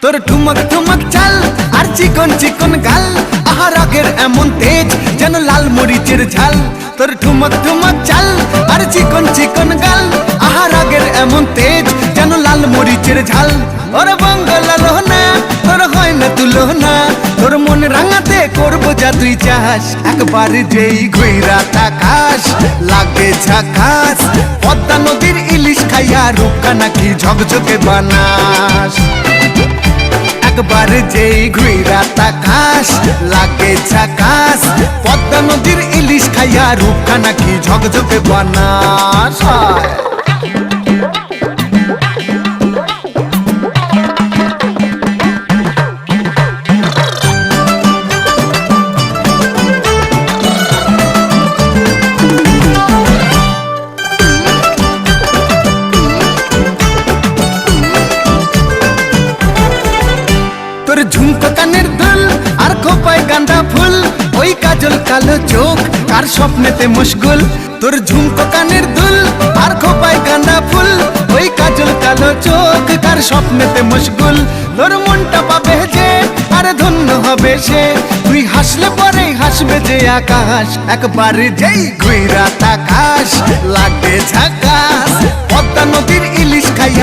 তোর ঠুমক ঠুমক চাল আর চিকন চিকন গাল, আহা রাগের এমন তেজ যেন লাল মরিচের ঝাল। তোর ঠুমক ঠুমক চাল আর চিকন চিকন গাল, আহা রাগের এমন তেজ যেন লাল মরিচের ঝাল। ওরে বঙ্গলা লোহনা তোর হয় না তুলনা, তোর মন রাঙাতে করবো যা তুই চাস। একবার যেই ঘুইরা তাকাস লাগে ঝাকাস, পদ্মা নদীর ইলিশ খাইয়া রূপকা নাকি ঝকঝকে বানাস। একবার যেই ঘুইরা তাকাস লাগে ঝাকাস, পদ্মা নদীর ইলিশ খাইয়া রূপকা নাকি ঝকঝকে বানাস। তোর ঝুমকো কানের দুল আর খোপায় গাঁদা ফুল, ওই কাজল কালো চোখ কার স্বপ্নেতে মশগুল। তোর ঝুমকো কানের দুল আর খোপায় গাঁদা ফুল, ওই কাজল কালো চোখ কার স্বপ্নেতে মশগুল। তোর মনটা পাবে যে আর ধন্য হবে সে, তুই হাসলে পরেই হাসবে যে আকাশ। একবার যেই ঘুইরা তাকাস লাগে ঝাকাস, পদ্মা নদীর ইলিশ খাইয়া